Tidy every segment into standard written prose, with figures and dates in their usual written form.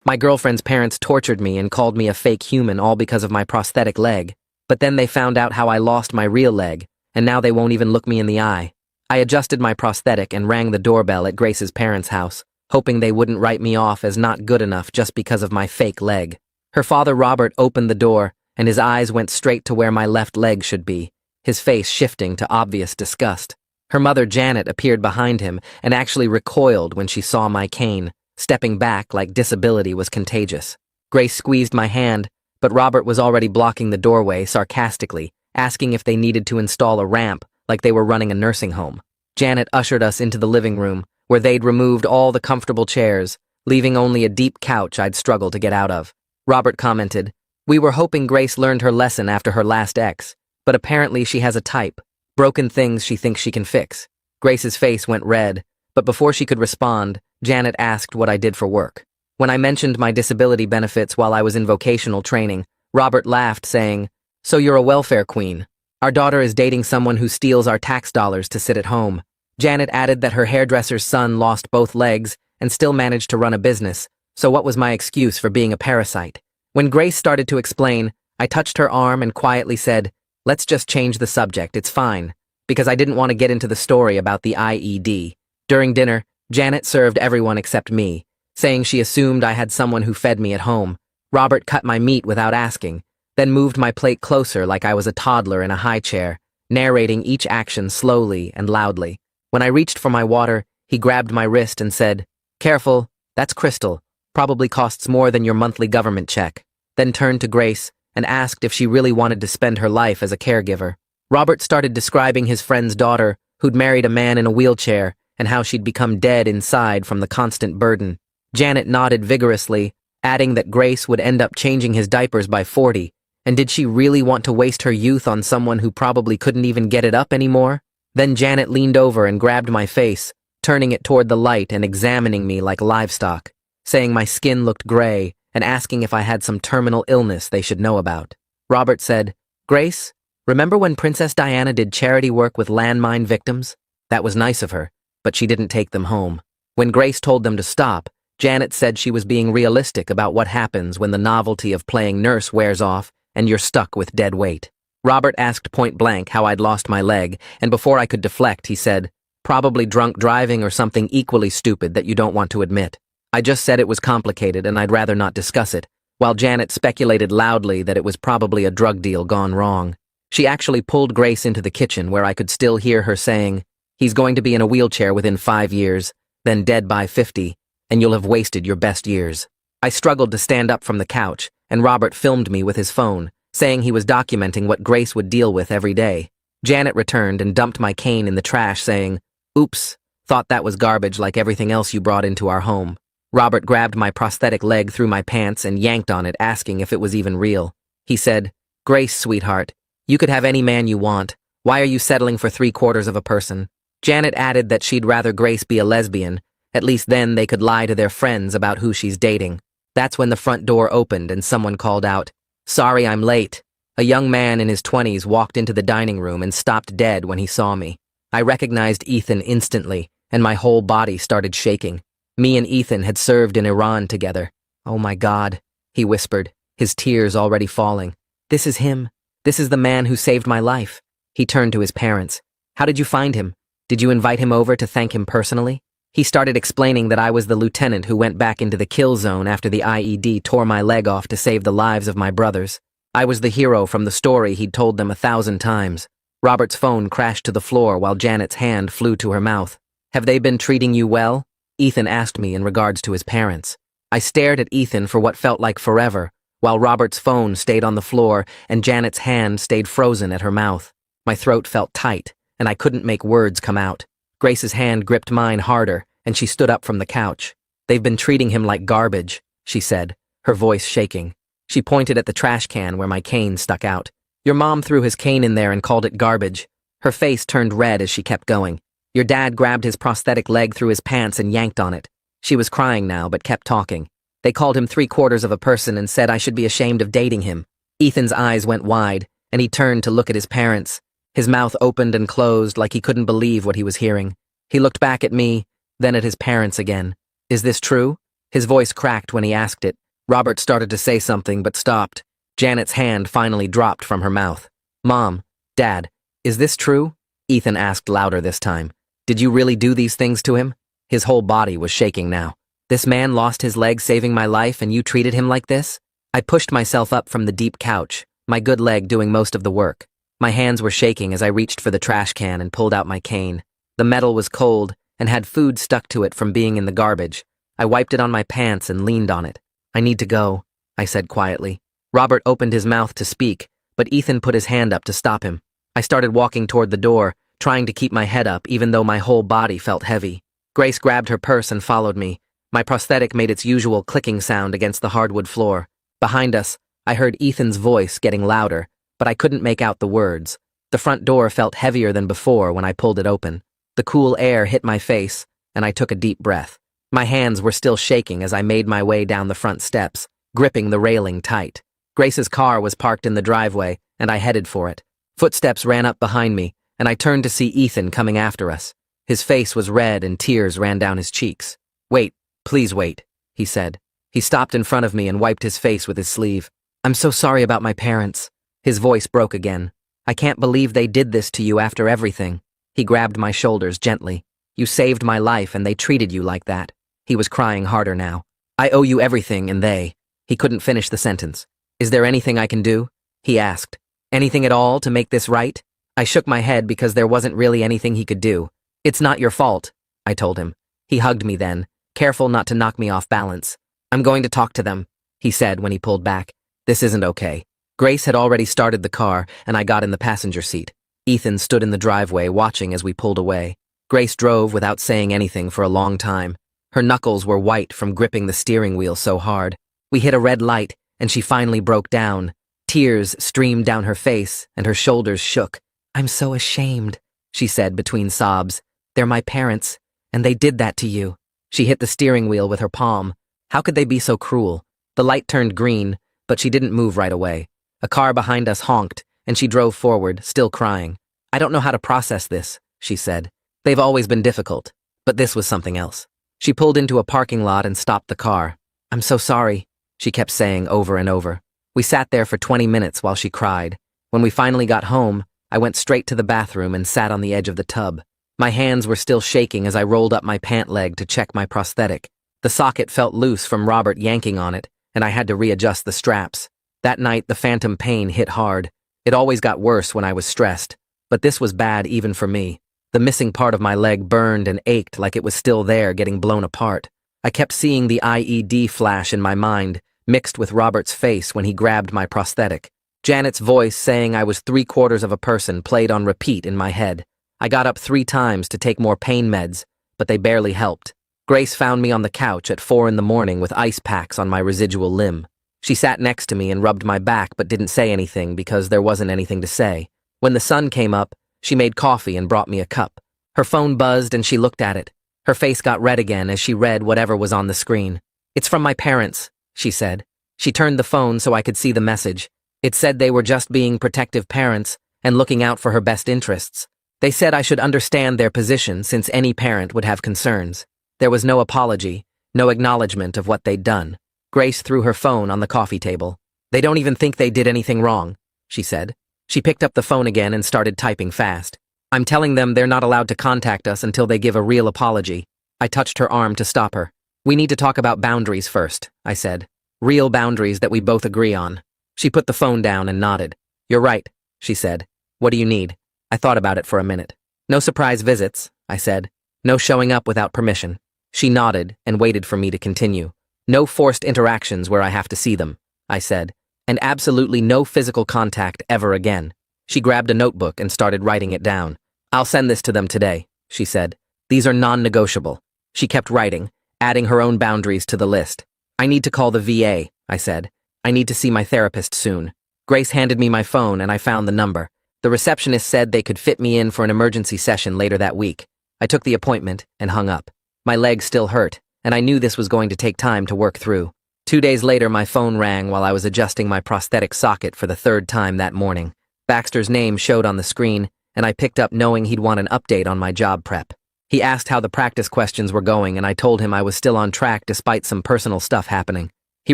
My girlfriend's parents tortured me and called me a fake human all because of my prosthetic leg. But then they found out how I lost my real leg, and now they won't even look me in the eye. I adjusted my prosthetic and rang the doorbell at Grace's parents' house, hoping they wouldn't write me off as not good enough just because of my fake leg. Her father Robert opened the door, and his eyes went straight to where my left leg should be, his face shifting to obvious disgust. Her mother Janet appeared behind him and actually recoiled when she saw my cane, stepping back like disability was contagious. Grace squeezed my hand, but Robert was already blocking the doorway sarcastically, asking if they needed to install a ramp like they were running a nursing home. Janet ushered us into the living room, where they'd removed all the comfortable chairs, leaving only a deep couch I'd struggle to get out of. Robert commented, "We were hoping Grace learned her lesson after her last ex, but apparently she has a type. Broken things she thinks she can fix." Grace's face went red, but before she could respond, Janet asked what I did for work. When I mentioned my disability benefits while I was in vocational training, Robert laughed, saying, "So you're a welfare queen. Our daughter is dating someone who steals our tax dollars to sit at home." Janet added that her hairdresser's son lost both legs and still managed to run a business, so what was my excuse for being a parasite? When Grace started to explain, I touched her arm and quietly said, "Let's just change the subject, it's fine," because I didn't want to get into the story about the IED. During dinner, Janet served everyone except me, saying she assumed I had someone who fed me at home. Robert cut my meat without asking, then moved my plate closer like I was a toddler in a high chair, narrating each action slowly and loudly. When I reached for my water, he grabbed my wrist and said, "Careful, that's crystal, probably costs more than your monthly government check," then turned to Grace and asked if she really wanted to spend her life as a caregiver. Robert started describing his friend's daughter, who'd married a man in a wheelchair, and how she'd become dead inside from the constant burden. Janet nodded vigorously, adding that Grace would end up changing his diapers by 40, and did she really want to waste her youth on someone who probably couldn't even get it up anymore? Then Janet leaned over and grabbed my face, turning it toward the light and examining me like livestock, saying my skin looked gray and asking if I had some terminal illness they should know about. Robert said, "Grace, remember when Princess Diana did charity work with landmine victims? That was nice of her, but she didn't take them home." When Grace told them to stop, Janet said she was being realistic about what happens when the novelty of playing nurse wears off and you're stuck with dead weight. Robert asked point blank how I'd lost my leg, and before I could deflect, he said, "Probably drunk driving or something equally stupid that you don't want to admit." I just said it was complicated and I'd rather not discuss it, while Janet speculated loudly that it was probably a drug deal gone wrong. She actually pulled Grace into the kitchen where I could still hear her saying, "He's going to be in a wheelchair within 5 years, then dead by 50, and you'll have wasted your best years." I struggled to stand up from the couch, and Robert filmed me with his phone, saying he was documenting what Grace would deal with every day. Janet returned and dumped my cane in the trash, saying, "Oops, thought that was garbage like everything else you brought into our home." Robert grabbed my prosthetic leg through my pants and yanked on it, asking if it was even real. He said, "Grace, sweetheart, you could have any man you want. Why are you settling for 3/4 of a person?" Janet added that she'd rather Grace be a lesbian. At least then they could lie to their friends about who she's dating. That's when the front door opened and someone called out, "Sorry, I'm late." A young man in his 20s walked into the dining room and stopped dead when he saw me. I recognized Ethan instantly, and my whole body started shaking. Me and Ethan had served in Iran together. "Oh my God," he whispered, his tears already falling. "This is him. This is the man who saved my life." He turned to his parents. "How did you find him? Did you invite him over to thank him personally?" He started explaining that I was the lieutenant who went back into the kill zone after the IED tore my leg off to save the lives of my brothers. I was the hero from the story he'd told them 1,000 times. Robert's phone crashed to the floor while Janet's hand flew to her mouth. "Have they been treating you well?" Ethan asked me in regards to his parents. I stared at Ethan for what felt like forever, while Robert's phone stayed on the floor and Janet's hand stayed frozen at her mouth. My throat felt tight, and I couldn't make words come out. Grace's hand gripped mine harder, and she stood up from the couch. "They've been treating him like garbage," she said, her voice shaking. She pointed at the trash can where my cane stuck out. "Your mom threw his cane in there and called it garbage." Her face turned red as she kept going. "Your dad grabbed his prosthetic leg through his pants and yanked on it." She was crying now, but kept talking. "They called him 3/4 of a person and said I should be ashamed of dating him." Ethan's eyes went wide, and he turned to look at his parents. His mouth opened and closed like he couldn't believe what he was hearing. He looked back at me, then at his parents again. "Is this true?" His voice cracked when he asked it. Robert started to say something but stopped. Janet's hand finally dropped from her mouth. Mom, Dad, is this true? Ethan asked louder this time. Did you really do these things to him? His whole body was shaking now. This man lost his leg saving my life and you treated him like this? I pushed myself up from the deep couch, my good leg doing most of the work. My hands were shaking as I reached for the trash can and pulled out my cane. The metal was cold and had food stuck to it from being in the garbage. I wiped it on my pants and leaned on it. I need to go, I said quietly. Robert opened his mouth to speak, but Ethan put his hand up to stop him. I started walking toward the door, trying to keep my head up even though my whole body felt heavy. Grace grabbed her purse and followed me. My prosthetic made its usual clicking sound against the hardwood floor. Behind us, I heard Ethan's voice getting louder, but I couldn't make out the words. The front door felt heavier than before when I pulled it open. The cool air hit my face, and I took a deep breath. My hands were still shaking as I made my way down the front steps, gripping the railing tight. Grace's car was parked in the driveway, and I headed for it. Footsteps ran up behind me, and I turned to see Ethan coming after us. His face was red and tears ran down his cheeks. Wait, please wait, he said. He stopped in front of me and wiped his face with his sleeve. I'm so sorry about my parents. His voice broke again. I can't believe they did this to you after everything. He grabbed my shoulders gently. You saved my life and they treated you like that. He was crying harder now. I owe you everything and they. He couldn't finish the sentence. Is there anything I can do? He asked. Anything at all to make this right? I shook my head because there wasn't really anything he could do. It's not your fault, I told him. He hugged me then, careful not to knock me off balance. I'm going to talk to them, he said when he pulled back. This isn't okay. Grace had already started the car, and I got in the passenger seat. Ethan stood in the driveway watching as we pulled away. Grace drove without saying anything for a long time. Her knuckles were white from gripping the steering wheel so hard. We hit a red light, and she finally broke down. Tears streamed down her face, and her shoulders shook. I'm so ashamed, she said between sobs. They're my parents, and they did that to you. She hit the steering wheel with her palm. How could they be so cruel? The light turned green, but she didn't move right away. A car behind us honked, and she drove forward, still crying. I don't know how to process this, she said. They've always been difficult, but this was something else. She pulled into a parking lot and stopped the car. I'm so sorry, she kept saying over and over. We sat there for 20 minutes while she cried. When we finally got home, I went straight to the bathroom and sat on the edge of the tub. My hands were still shaking as I rolled up my pant leg to check my prosthetic. The socket felt loose from Robert yanking on it, and I had to readjust the straps. That night, the phantom pain hit hard. It always got worse when I was stressed, but this was bad even for me. The missing part of my leg burned and ached like it was still there, getting blown apart. I kept seeing the IED flash in my mind, mixed with Robert's face when he grabbed my prosthetic. Janet's voice saying I was 3/4 of a person played on repeat in my head. I got up 3 times to take more pain meds, but they barely helped. Grace found me on the couch at 4 in the morning with ice packs on my residual limb. She sat next to me and rubbed my back but didn't say anything because there wasn't anything to say. When the sun came up, she made coffee and brought me a cup. Her phone buzzed and she looked at it. Her face got red again as she read whatever was on the screen. It's from my parents, she said. She turned the phone so I could see the message. It said they were just being protective parents and looking out for her best interests. They said I should understand their position since any parent would have concerns. There was no apology, no acknowledgement of what they'd done. Grace threw her phone on the coffee table. They don't even think they did anything wrong, she said. She picked up the phone again and started typing fast. I'm telling them they're not allowed to contact us until they give a real apology. I touched her arm to stop her. We need to talk about boundaries first, I said. Real boundaries that we both agree on. She put the phone down and nodded. You're right, she said. What do you need? I thought about it for a minute. No surprise visits, I said. No showing up without permission. She nodded and waited for me to continue. No forced interactions where I have to see them, I said. And absolutely no physical contact ever again. She grabbed a notebook and started writing it down. I'll send this to them today, she said. These are non-negotiable. She kept writing, adding her own boundaries to the list. I need to call the VA, I said. I need to see my therapist soon. Grace handed me my phone and I found the number. The receptionist said they could fit me in for an emergency session later that week. I took the appointment and hung up. My leg still hurt, and I knew this was going to take time to work through. 2 days later, my phone rang while I was adjusting my prosthetic socket for the 3rd time that morning. Baxter's name showed on the screen, and I picked up knowing he'd want an update on my job prep. He asked how the practice questions were going, and I told him I was still on track despite some personal stuff happening. He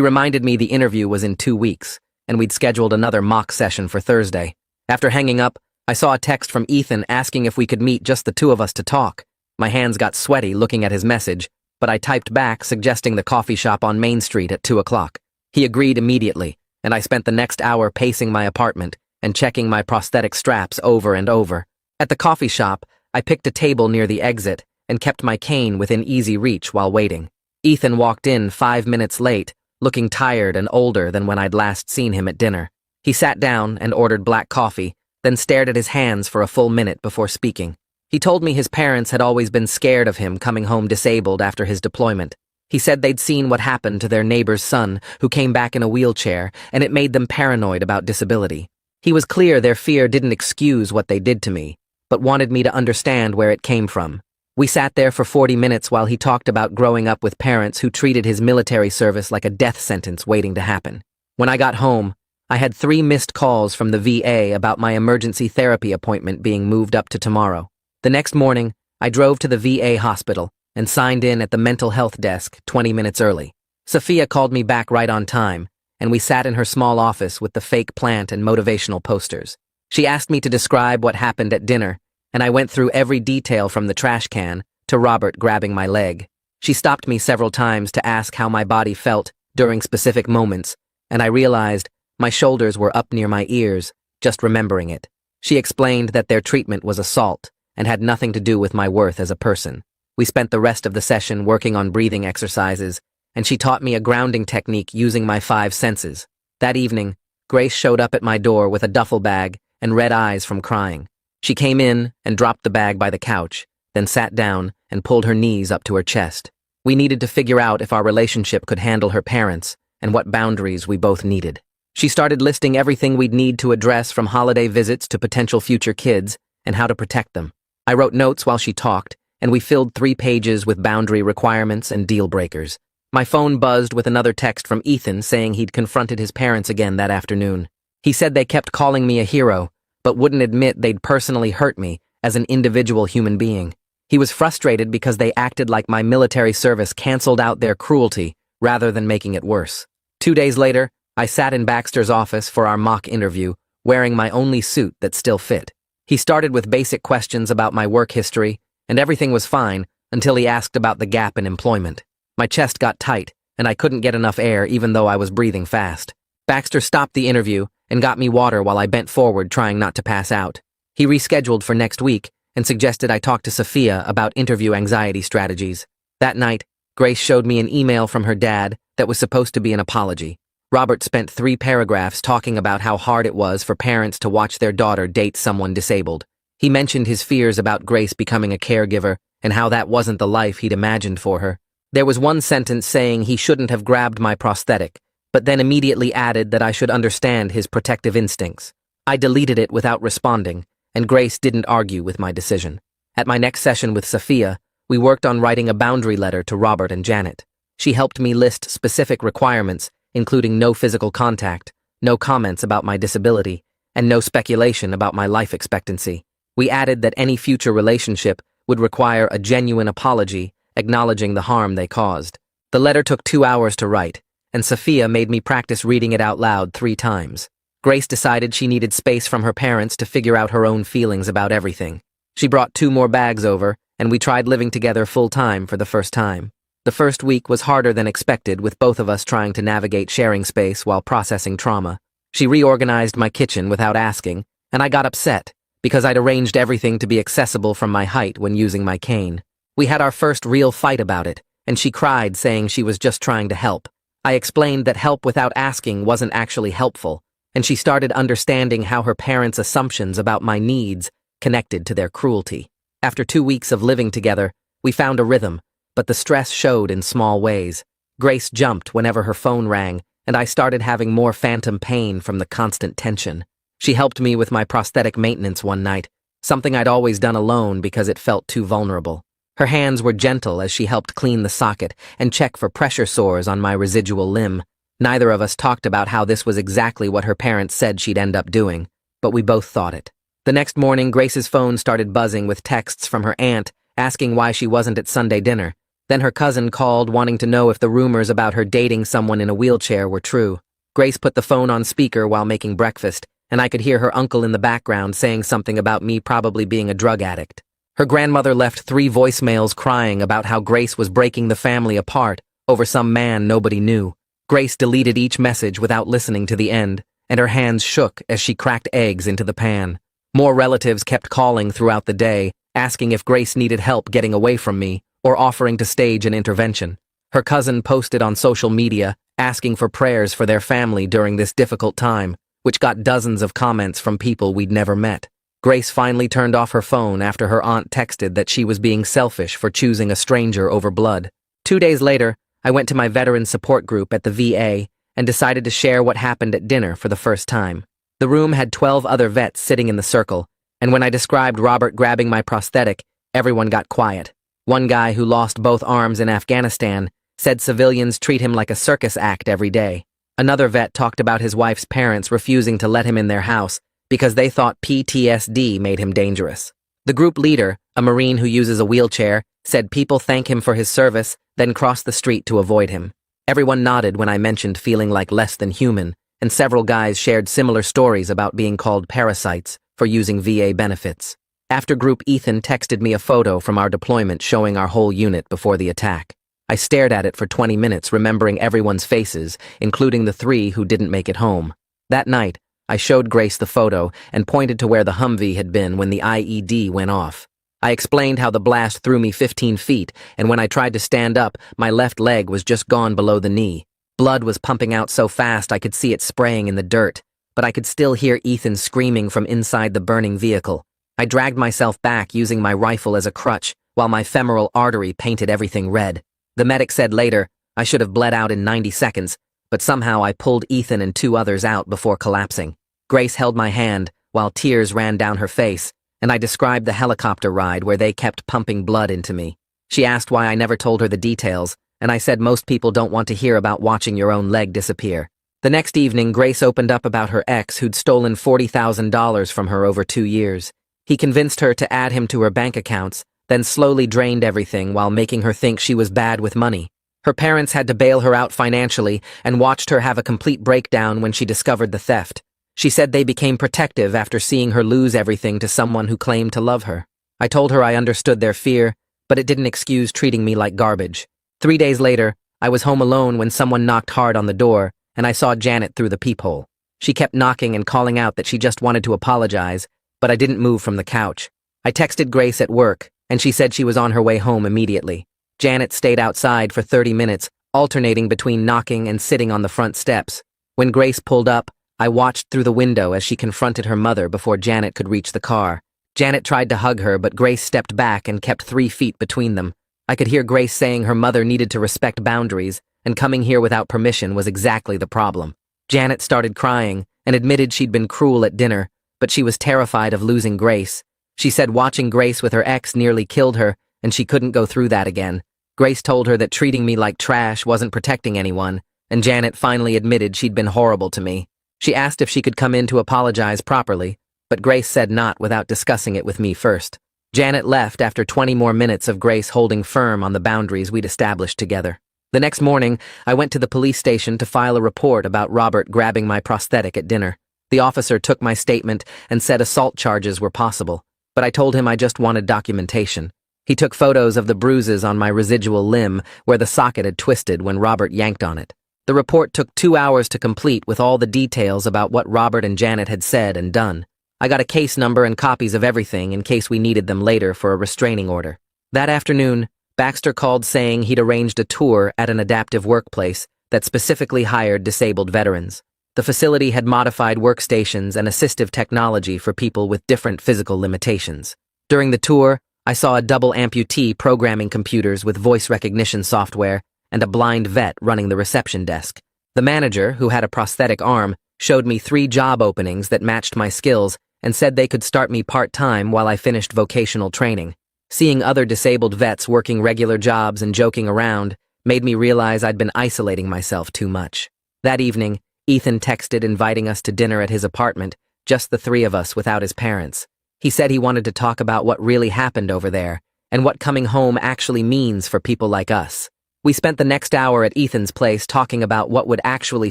reminded me the interview was in 2 weeks, and we'd scheduled another mock session for Thursday. After hanging up, I saw a text from Ethan asking if we could meet just the two of us to talk. My hands got sweaty looking at his message, but I typed back suggesting the coffee shop on Main Street at 2 o'clock. He agreed immediately, and I spent the next hour pacing my apartment and checking my prosthetic straps over and over. At the coffee shop, I picked a table near the exit and kept my cane within easy reach while waiting. Ethan walked in 5 minutes late, looking tired and older than when I'd last seen him at dinner. He sat down and ordered black coffee, then stared at his hands for a full minute before speaking. He told me his parents had always been scared of him coming home disabled after his deployment. He said they'd seen what happened to their neighbor's son, who came back in a wheelchair, and it made them paranoid about disability. He was clear their fear didn't excuse what they did to me, but wanted me to understand where it came from. We sat there for 40 minutes while he talked about growing up with parents who treated his military service like a death sentence waiting to happen. When I got home, I had 3 missed calls from the VA about my emergency therapy appointment being moved up to tomorrow. The next morning, I drove to the VA hospital and signed in at the mental health desk 20 minutes early. Sophia called me back right on time, and we sat in her small office with the fake plant and motivational posters. She asked me to describe what happened at dinner, and I went through every detail from the trash can to Robert grabbing my leg. She stopped me several times to ask how my body felt during specific moments, and I realized my shoulders were up near my ears, just remembering it. She explained that their treatment was assault and had nothing to do with my worth as a person. We spent the rest of the session working on breathing exercises, and she taught me a grounding technique using my 5 senses. That evening, Grace showed up at my door with a duffel bag and red eyes from crying. She came in and dropped the bag by the couch, then sat down and pulled her knees up to her chest. We needed to figure out if our relationship could handle her parents and what boundaries we both needed. She started listing everything we'd need to address, from holiday visits to potential future kids and how to protect them. I wrote notes while she talked, and we filled 3 pages with boundary requirements and deal breakers. My phone buzzed with another text from Ethan saying he'd confronted his parents again that afternoon. He said they kept calling me a hero, but wouldn't admit they'd personally hurt me as an individual human being. He was frustrated because they acted like my military service canceled out their cruelty rather than making it worse. 2 days later, I sat in Baxter's office for our mock interview, wearing my only suit that still fit. He started with basic questions about my work history, and everything was fine until he asked about the gap in employment. My chest got tight, and I couldn't get enough air even though I was breathing fast. Baxter stopped the interview and got me water while I bent forward trying not to pass out. He rescheduled for next week and suggested I talk to Sophia about interview anxiety strategies. That night, Grace showed me an email from her dad that was supposed to be an apology. Robert spent 3 paragraphs talking about how hard it was for parents to watch their daughter date someone disabled. He mentioned his fears about Grace becoming a caregiver and how that wasn't the life he'd imagined for her. There was one sentence saying he shouldn't have grabbed my prosthetic, but then immediately added that I should understand his protective instincts. I deleted it without responding, and Grace didn't argue with my decision. At my next session with Sophia, we worked on writing a boundary letter to Robert and Janet. She helped me list specific requirements, including no physical contact, no comments about my disability, and no speculation about my life expectancy. We added that any future relationship would require a genuine apology, acknowledging the harm they caused. The letter took 2 hours to write, and Sophia made me practice reading it out loud 3 times. Grace decided she needed space from her parents to figure out her own feelings about everything. She brought 2 more bags over, and we tried living together full-time for the first time. The first week was harder than expected, with both of us trying to navigate sharing space while processing trauma. She reorganized my kitchen without asking, and I got upset because I'd arranged everything to be accessible from my height when using my cane. We had our first real fight about it, and she cried, saying she was just trying to help. I explained that help without asking wasn't actually helpful, and she started understanding how her parents' assumptions about my needs connected to their cruelty. After 2 weeks of living together, we found a rhythm, but the stress showed in small ways. Grace jumped whenever her phone rang, and I started having more phantom pain from the constant tension. She helped me with my prosthetic maintenance one night, something I'd always done alone because it felt too vulnerable. Her hands were gentle as she helped clean the socket and check for pressure sores on my residual limb. Neither of us talked about how this was exactly what her parents said she'd end up doing, but we both thought it. The next morning, Grace's phone started buzzing with texts from her aunt asking why she wasn't at Sunday dinner. Then her cousin called wanting to know if the rumors about her dating someone in a wheelchair were true. Grace put the phone on speaker while making breakfast, and I could hear her uncle in the background saying something about me probably being a drug addict. Her grandmother left 3 voicemails crying about how Grace was breaking the family apart over some man nobody knew. Grace deleted each message without listening to the end, and her hands shook as she cracked eggs into the pan. More relatives kept calling throughout the day, asking if Grace needed help getting away from me or offering to stage an intervention. Her cousin posted on social media asking for prayers for their family during this difficult time, which got dozens of comments from people we'd never met. Grace finally turned off her phone after her aunt texted that she was being selfish for choosing a stranger over blood. 2 days later, I went to my veteran support group at the VA and decided to share what happened at dinner for the first time. The room had 12 other vets sitting in the circle, and when I described Robert grabbing my prosthetic, everyone got quiet. One guy who lost both arms in Afghanistan said civilians treat him like a circus act every day. Another vet talked about his wife's parents refusing to let him in their house because they thought PTSD made him dangerous. The group leader, a Marine who uses a wheelchair, said people thank him for his service, then cross the street to avoid him. Everyone nodded when I mentioned feeling like less than human, and several guys shared similar stories about being called parasites for using VA benefits. After group, Ethan texted me a photo from our deployment showing our whole unit before the attack. I stared at it for 20 minutes, remembering everyone's faces, including the 3 who didn't make it home. That night, I showed Grace the photo and pointed to where the Humvee had been when the IED went off. I explained how the blast threw me 15 feet, and when I tried to stand up, my left leg was just gone below the knee. Blood was pumping out so fast I could see it spraying in the dirt, but I could still hear Ethan screaming from inside the burning vehicle. I dragged myself back using my rifle as a crutch, while my femoral artery painted everything red. The medic said later I should have bled out in 90 seconds, but somehow I pulled Ethan and 2 others out before collapsing. Grace held my hand while tears ran down her face, and I described the helicopter ride where they kept pumping blood into me. She asked why I never told her the details, and I said most people don't want to hear about watching your own leg disappear. The next evening, Grace opened up about her ex who'd stolen $40,000 from her over 2 years. He convinced her to add him to her bank accounts, then slowly drained everything while making her think she was bad with money. Her parents had to bail her out financially and watched her have a complete breakdown when she discovered the theft. She said they became protective after seeing her lose everything to someone who claimed to love her. I told her I understood their fear, but it didn't excuse treating me like garbage. 3 days later, I was home alone when someone knocked hard on the door, and I saw Janet through the peephole. She kept knocking and calling out that she just wanted to apologize, but I didn't move from the couch. I texted Grace at work, and she said she was on her way home immediately. Janet stayed outside for 30 minutes, alternating between knocking and sitting on the front steps. When Grace pulled up, I watched through the window as she confronted her mother before Janet could reach the car. Janet tried to hug her, but Grace stepped back and kept 3 feet between them. I could hear Grace saying her mother needed to respect boundaries, and coming here without permission was exactly the problem. Janet started crying and admitted she'd been cruel at dinner, but she was terrified of losing Grace. She said watching Grace with her ex nearly killed her, and she couldn't go through that again. Grace told her that treating me like trash wasn't protecting anyone, and Janet finally admitted she'd been horrible to me. She asked if she could come in to apologize properly, but Grace said not without discussing it with me first. Janet left after 20 more minutes of Grace holding firm on the boundaries we'd established together. The next morning, I went to the police station to file a report about Robert grabbing my prosthetic at dinner. The officer took my statement and said assault charges were possible, but I told him I just wanted documentation. He took photos of the bruises on my residual limb where the socket had twisted when Robert yanked on it. The report took 2 hours to complete with all the details about what Robert and Janet had said and done. I got a case number and copies of everything in case we needed them later for a restraining order. That afternoon, Baxter called saying he'd arranged a tour at an adaptive workplace that specifically hired disabled veterans. The facility had modified workstations and assistive technology for people with different physical limitations. During the tour, I saw a double amputee programming computers with voice recognition software and a blind vet running the reception desk. The manager, who had a prosthetic arm, showed me 3 job openings that matched my skills and said they could start me part-time while I finished vocational training. Seeing other disabled vets working regular jobs and joking around made me realize I'd been isolating myself too much. That evening, Ethan texted inviting us to dinner at his apartment, just the 3 of us without his parents. He said he wanted to talk about what really happened over there, and what coming home actually means for people like us. We spent the next hour at Ethan's place talking about what would actually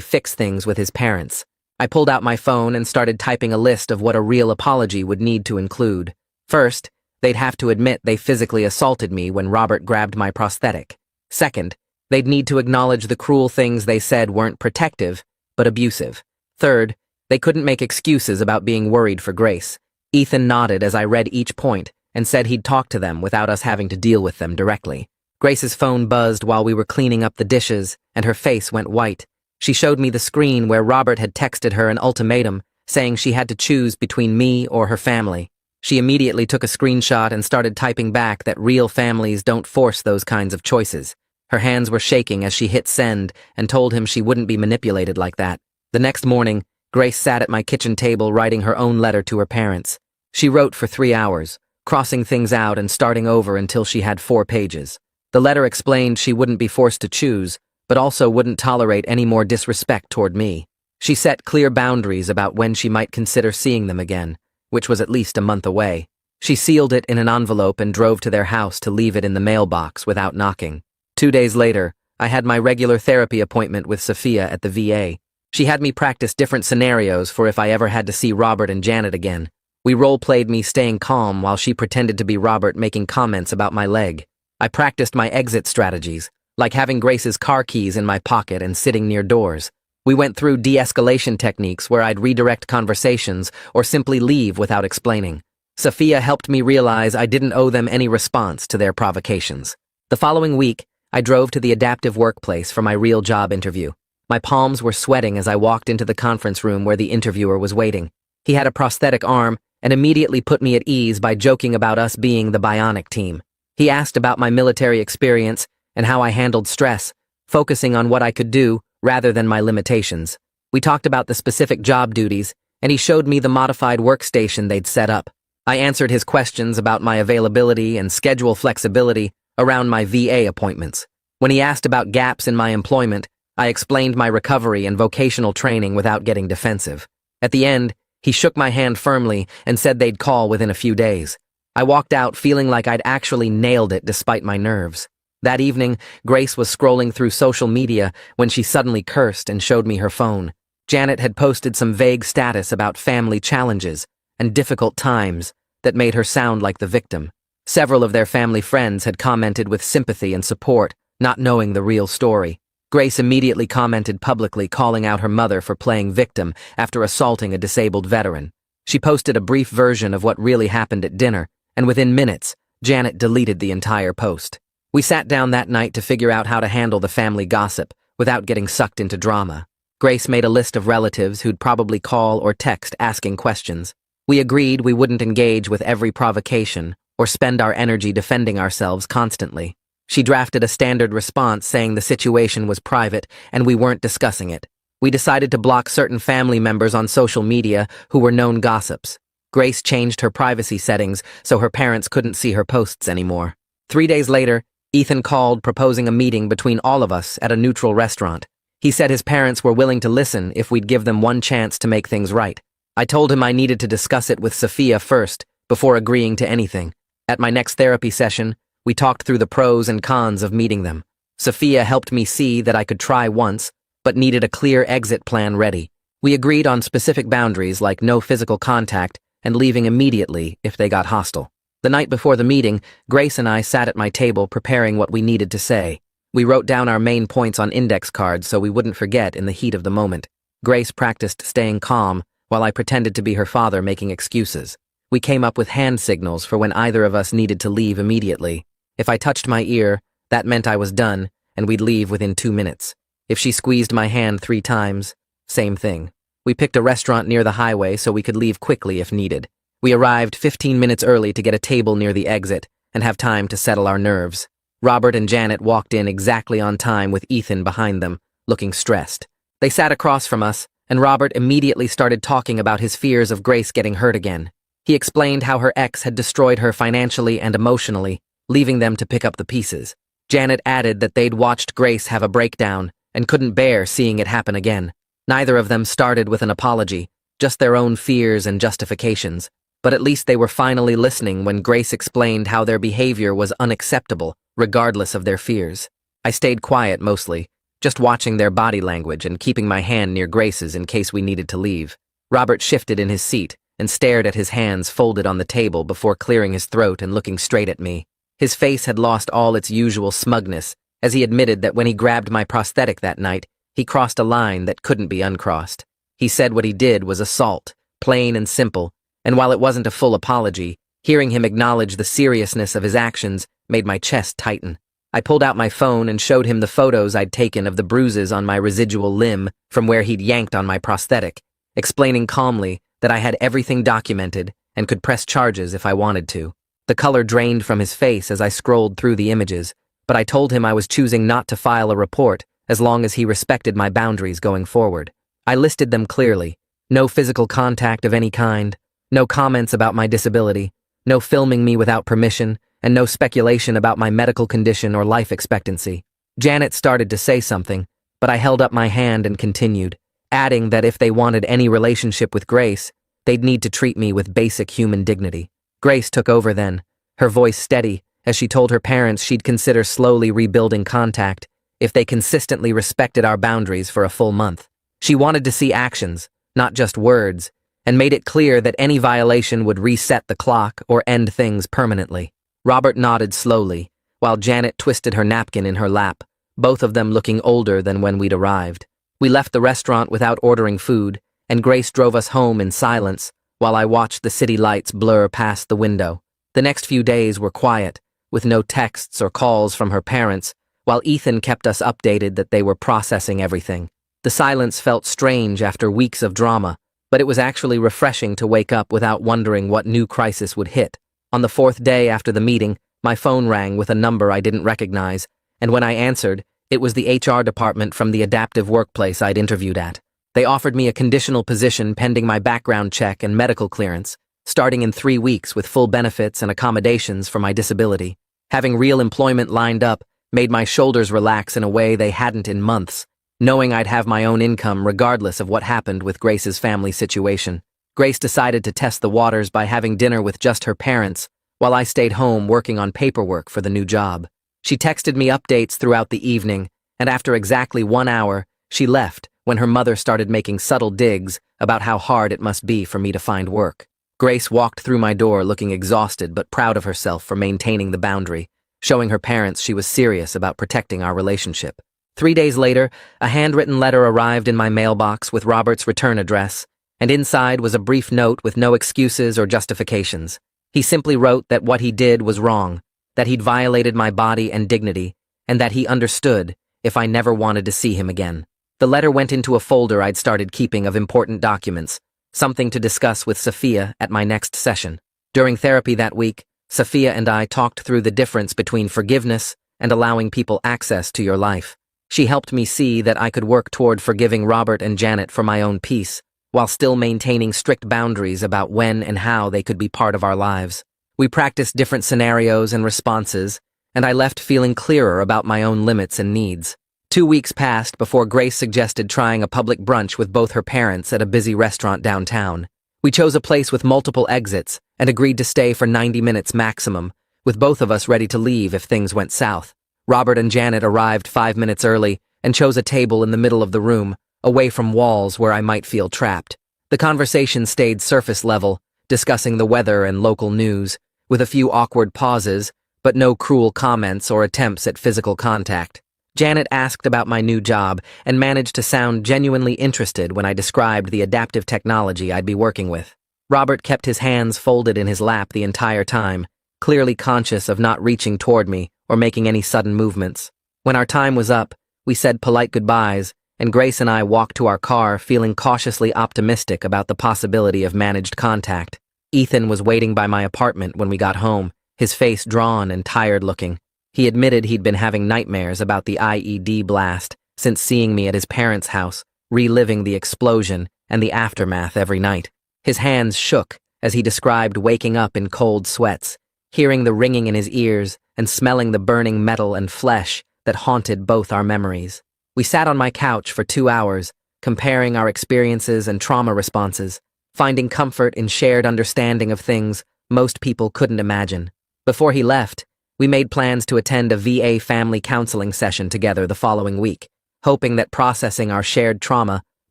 fix things with his parents. I pulled out my phone and started typing a list of what a real apology would need to include. First, they'd have to admit they physically assaulted me when Robert grabbed my prosthetic. Second, they'd need to acknowledge the cruel things they said weren't protective, but abusive. Third, they couldn't make excuses about being worried for Grace. Ethan nodded as I read each point and said he'd talk to them without us having to deal with them directly. Grace's phone buzzed while we were cleaning up the dishes, and her face went white. She showed me the screen where Robert had texted her an ultimatum, saying she had to choose between me or her family. She immediately took a screenshot and started typing back that real families don't force those kinds of choices. Her hands were shaking as she hit send and told him she wouldn't be manipulated like that. The next morning, Grace sat at my kitchen table writing her own letter to her parents. She wrote for 3 hours, crossing things out and starting over until she had 4 pages. The letter explained she wouldn't be forced to choose, but also wouldn't tolerate any more disrespect toward me. She set clear boundaries about when she might consider seeing them again, which was at least a month away. She sealed it in an envelope and drove to their house to leave it in the mailbox without knocking. 2 days later, I had my regular therapy appointment with Sophia at the VA. She had me practice different scenarios for if I ever had to see Robert and Janet again. We role-played me staying calm while she pretended to be Robert making comments about my leg. I practiced my exit strategies, like having Grace's car keys in my pocket and sitting near doors. We went through de-escalation techniques where I'd redirect conversations or simply leave without explaining. Sophia helped me realize I didn't owe them any response to their provocations. The following week, I drove to the adaptive workplace for my real job interview. My palms were sweating as I walked into the conference room where the interviewer was waiting. He had a prosthetic arm and immediately put me at ease by joking about us being the bionic team. He asked about my military experience and how I handled stress, focusing on what I could do rather than my limitations. We talked about the specific job duties, and he showed me the modified workstation they'd set up. I answered his questions about my availability and schedule flexibility around my VA appointments. When he asked about gaps in my employment, I explained my recovery and vocational training without getting defensive. At the end, he shook my hand firmly and said they'd call within a few days. I walked out feeling like I'd actually nailed it despite my nerves. That evening, Grace was scrolling through social media when she suddenly cursed and showed me her phone. Janet had posted some vague status about family challenges and difficult times that made her sound like the victim. Several of their family friends had commented with sympathy and support, not knowing the real story. Grace immediately commented publicly calling out her mother for playing victim after assaulting a disabled veteran. She posted a brief version of what really happened at dinner, and within minutes, Janet deleted the entire post. We sat down that night to figure out how to handle the family gossip without getting sucked into drama. Grace made a list of relatives who'd probably call or text asking questions. We agreed we wouldn't engage with every provocation or spend our energy defending ourselves constantly. She drafted a standard response saying the situation was private and we weren't discussing it. We decided to block certain family members on social media who were known gossips. Grace changed her privacy settings so her parents couldn't see her posts anymore. 3 days later, Ethan called proposing a meeting between all of us at a neutral restaurant. He said his parents were willing to listen if we'd give them one chance to make things right. I told him I needed to discuss it with Sophia first before agreeing to anything. At my next therapy session, we talked through the pros and cons of meeting them. Sophia helped me see that I could try once, but needed a clear exit plan ready. We agreed on specific boundaries like no physical contact and leaving immediately if they got hostile. The night before the meeting, Grace and I sat at my table preparing what we needed to say. We wrote down our main points on index cards so we wouldn't forget in the heat of the moment. Grace practiced staying calm while I pretended to be her father making excuses. We came up with hand signals for when either of us needed to leave immediately. If I touched my ear, that meant I was done, and we'd leave within 2 minutes. If she squeezed my hand 3 times, same thing. We picked a restaurant near the highway so we could leave quickly if needed. We arrived 15 minutes early to get a table near the exit and have time to settle our nerves. Robert and Janet walked in exactly on time with Ethan behind them, looking stressed. They sat across from us, and Robert immediately started talking about his fears of Grace getting hurt again. He explained how her ex had destroyed her financially and emotionally, leaving them to pick up the pieces. Janet added that they'd watched Grace have a breakdown and couldn't bear seeing it happen again. Neither of them started with an apology, just their own fears and justifications. But at least they were finally listening when Grace explained how their behavior was unacceptable, regardless of their fears. I stayed quiet mostly, just watching their body language and keeping my hand near Grace's in case we needed to leave. Robert shifted in his seat and stared at his hands folded on the table before clearing his throat and looking straight at me. His face had lost all its usual smugness as he admitted that when he grabbed my prosthetic that night, he crossed a line that couldn't be uncrossed. He said what he did was assault, plain and simple, and while it wasn't a full apology, hearing him acknowledge the seriousness of his actions made my chest tighten. I pulled out my phone and showed him the photos I'd taken of the bruises on my residual limb from where he'd yanked on my prosthetic, explaining calmly that I had everything documented and could press charges if I wanted to. The color drained from his face as I scrolled through the images, but I told him I was choosing not to file a report as long as he respected my boundaries going forward. I listed them clearly: no physical contact of any kind, no comments about my disability, no filming me without permission, and no speculation about my medical condition or life expectancy. Janet started to say something, but I held up my hand and continued, adding that if they wanted any relationship with Grace, they'd need to treat me with basic human dignity. Grace took over then, her voice steady, as she told her parents she'd consider slowly rebuilding contact if they consistently respected our boundaries for a full month. She wanted to see actions, not just words, and made it clear that any violation would reset the clock or end things permanently. Robert nodded slowly, while Janet twisted her napkin in her lap, both of them looking older than when we'd arrived. We left the restaurant without ordering food, and Grace drove us home in silence while I watched the city lights blur past the window. The next few days were quiet, with no texts or calls from her parents, while Ethan kept us updated that they were processing everything. The silence felt strange after weeks of drama, but it was actually refreshing to wake up without wondering what new crisis would hit. On the fourth day after the meeting, my phone rang with a number I didn't recognize, and when I answered, it was the HR department from the adaptive workplace I'd interviewed at. They offered me a conditional position pending my background check and medical clearance, starting in 3 weeks with full benefits and accommodations for my disability. Having real employment lined up made my shoulders relax in a way they hadn't in months, knowing I'd have my own income regardless of what happened with Grace's family situation. Grace decided to test the waters by having dinner with just her parents, while I stayed home working on paperwork for the new job. She texted me updates throughout the evening, and after exactly 1 hour, she left when her mother started making subtle digs about how hard it must be for me to find work. Grace walked through my door looking exhausted but proud of herself for maintaining the boundary, showing her parents she was serious about protecting our relationship. 3 days later, a handwritten letter arrived in my mailbox with Robert's return address, and inside was a brief note with no excuses or justifications. He simply wrote that what he did was wrong, that he'd violated my body and dignity, and that he understood if I never wanted to see him again. The letter went into a folder I'd started keeping of important documents, something to discuss with Sophia at my next session. During therapy that week, Sophia and I talked through the difference between forgiveness and allowing people access to your life. She helped me see that I could work toward forgiving Robert and Janet for my own peace, while still maintaining strict boundaries about when and how they could be part of our lives. We practiced different scenarios and responses, and I left feeling clearer about my own limits and needs. 2 weeks passed before Grace suggested trying a public brunch with both her parents at a busy restaurant downtown. We chose a place with multiple exits and agreed to stay for 90 minutes maximum, with both of us ready to leave if things went south. Robert and Janet arrived 5 minutes early and chose a table in the middle of the room, away from walls where I might feel trapped. The conversation stayed surface level, discussing the weather and local news, with a few awkward pauses, but no cruel comments or attempts at physical contact. Janet asked about my new job and managed to sound genuinely interested when I described the adaptive technology I'd be working with. Robert kept his hands folded in his lap the entire time, clearly conscious of not reaching toward me or making any sudden movements. When our time was up, we said polite goodbyes, and Grace and I walked to our car feeling cautiously optimistic about the possibility of managed contact. Ethan was waiting by my apartment when we got home, his face drawn and tired-looking. He admitted he'd been having nightmares about the IED blast since seeing me at his parents' house, reliving the explosion and the aftermath every night. His hands shook as he described waking up in cold sweats, hearing the ringing in his ears and smelling the burning metal and flesh that haunted both our memories. We sat on my couch for 2 hours, comparing our experiences and trauma responses, finding comfort in shared understanding of things most people couldn't imagine. Before he left, we made plans to attend a VA family counseling session together the following week, hoping that processing our shared trauma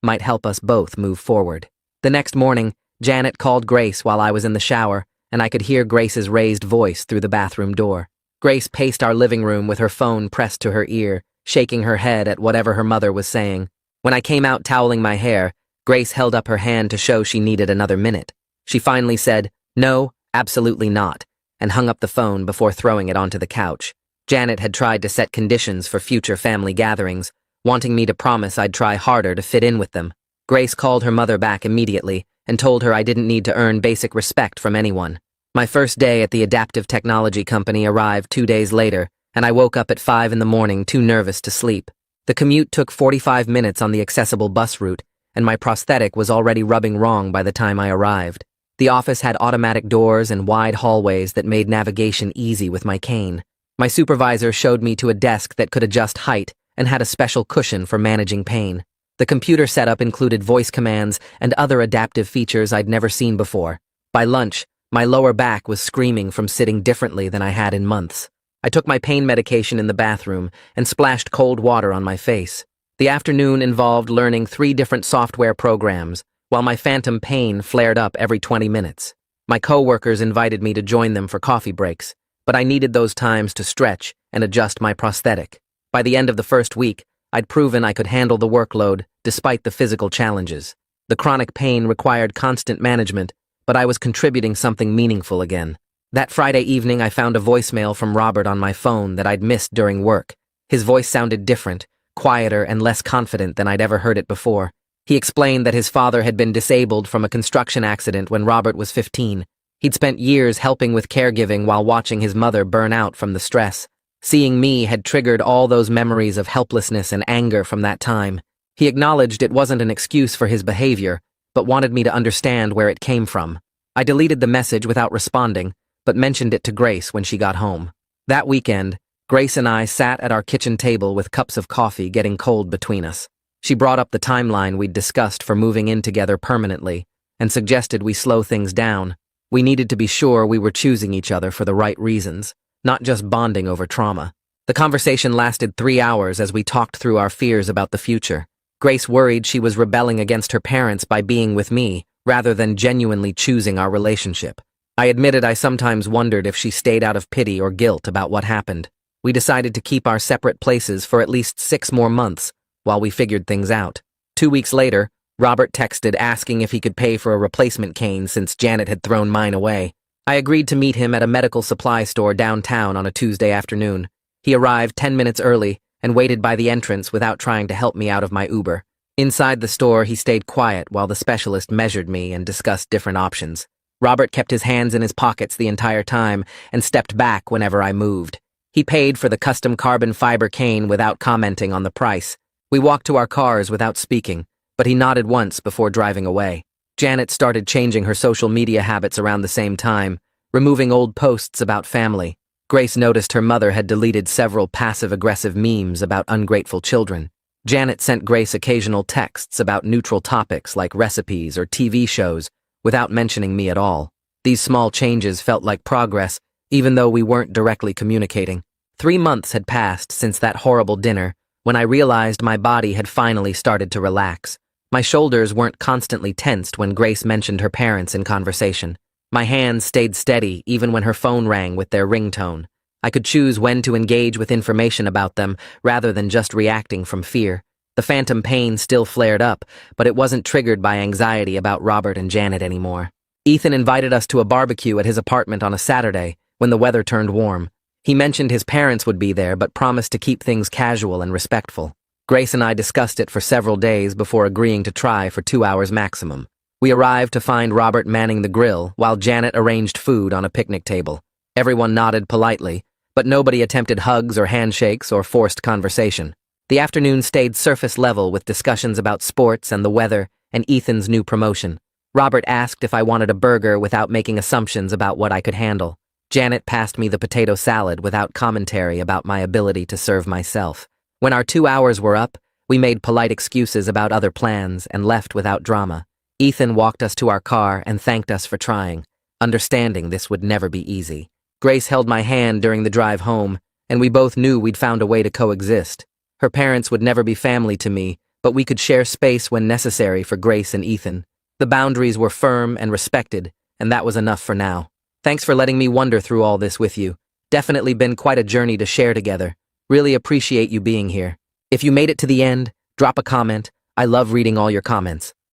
might help us both move forward. The next morning, Janet called Grace while I was in the shower, and I could hear Grace's raised voice through the bathroom door. Grace paced our living room with her phone pressed to her ear, shaking her head at whatever her mother was saying. When I came out toweling my hair, Grace held up her hand to show she needed another minute. She finally said, "No, absolutely not," and hung up the phone before throwing it onto the couch. Janet had tried to set conditions for future family gatherings, wanting me to promise I'd try harder to fit in with them. Grace called her mother back immediately and told her I didn't need to earn basic respect from anyone. My first day at the adaptive technology company arrived 2 days later, and I woke up at 5 in the morning too nervous to sleep. The commute took 45 minutes on the accessible bus route, and my prosthetic was already rubbing wrong by the time I arrived. The office had automatic doors and wide hallways that made navigation easy with my cane. My supervisor showed me to a desk that could adjust height and had a special cushion for managing pain. The computer setup included voice commands and other adaptive features I'd never seen before. By lunch, my lower back was screaming from sitting differently than I had in months. I took my pain medication in the bathroom and splashed cold water on my face. The afternoon involved learning 3 different software programs, while my phantom pain flared up every 20 minutes. My coworkers invited me to join them for coffee breaks, but I needed those times to stretch and adjust my prosthetic. By the end of the first week, I'd proven I could handle the workload despite the physical challenges. The chronic pain required constant management, but I was contributing something meaningful again. That Friday evening, I found a voicemail from Robert on my phone that I'd missed during work. His voice sounded different, quieter and less confident than I'd ever heard it before. He explained that his father had been disabled from a construction accident when Robert was 15. He'd spent years helping with caregiving while watching his mother burn out from the stress. Seeing me had triggered all those memories of helplessness and anger from that time. He acknowledged it wasn't an excuse for his behavior, but wanted me to understand where it came from. I deleted the message without responding, but mentioned it to Grace when she got home. That weekend, Grace and I sat at our kitchen table with cups of coffee getting cold between us. She brought up the timeline we'd discussed for moving in together permanently, and suggested we slow things down. We needed to be sure we were choosing each other for the right reasons, not just bonding over trauma. The conversation lasted 3 hours as we talked through our fears about the future. Grace worried she was rebelling against her parents by being with me, rather than genuinely choosing our relationship. I admitted I sometimes wondered if she stayed out of pity or guilt about what happened. We decided to keep our separate places for at least 6 more months, while we figured things out. 2 weeks later, Robert texted asking if he could pay for a replacement cane since Janet had thrown mine away. I agreed to meet him at a medical supply store downtown on a Tuesday afternoon. He arrived 10 minutes early and waited by the entrance without trying to help me out of my Uber. Inside the store, he stayed quiet while the specialist measured me and discussed different options. Robert kept his hands in his pockets the entire time and stepped back whenever I moved. He paid for the custom carbon fiber cane without commenting on the price. We walked to our cars without speaking, but he nodded once before driving away. Janet started changing her social media habits around the same time, removing old posts about family. Grace noticed her mother had deleted several passive-aggressive memes about ungrateful children. Janet sent Grace occasional texts about neutral topics like recipes or TV shows, without mentioning me at all. These small changes felt like progress, even though we weren't directly communicating. 3 months had passed since that horrible dinner, when I realized my body had finally started to relax. My shoulders weren't constantly tensed when Grace mentioned her parents in conversation. My hands stayed steady even when her phone rang with their ringtone. I could choose when to engage with information about them rather than just reacting from fear. The phantom pain still flared up, but it wasn't triggered by anxiety about Robert and Janet anymore. Ethan invited us to a barbecue at his apartment on a Saturday when the weather turned warm. He mentioned his parents would be there but promised to keep things casual and respectful. Grace and I discussed it for several days before agreeing to try for 2 hours maximum. We arrived to find Robert manning the grill while Janet arranged food on a picnic table. Everyone nodded politely, but nobody attempted hugs or handshakes or forced conversation. The afternoon stayed surface level with discussions about sports and the weather and Ethan's new promotion. Robert asked if I wanted a burger without making assumptions about what I could handle. Janet passed me the potato salad without commentary about my ability to serve myself. When our 2 hours were up, we made polite excuses about other plans and left without drama. Ethan walked us to our car and thanked us for trying, understanding this would never be easy. Grace held my hand during the drive home, and we both knew we'd found a way to coexist. Her parents would never be family to me, but we could share space when necessary for Grace and Ethan. The boundaries were firm and respected, and that was enough for now. Thanks for letting me wander through all this with you. Definitely been quite a journey to share together. Really appreciate you being here. If you made it to the end, drop a comment. I love reading all your comments.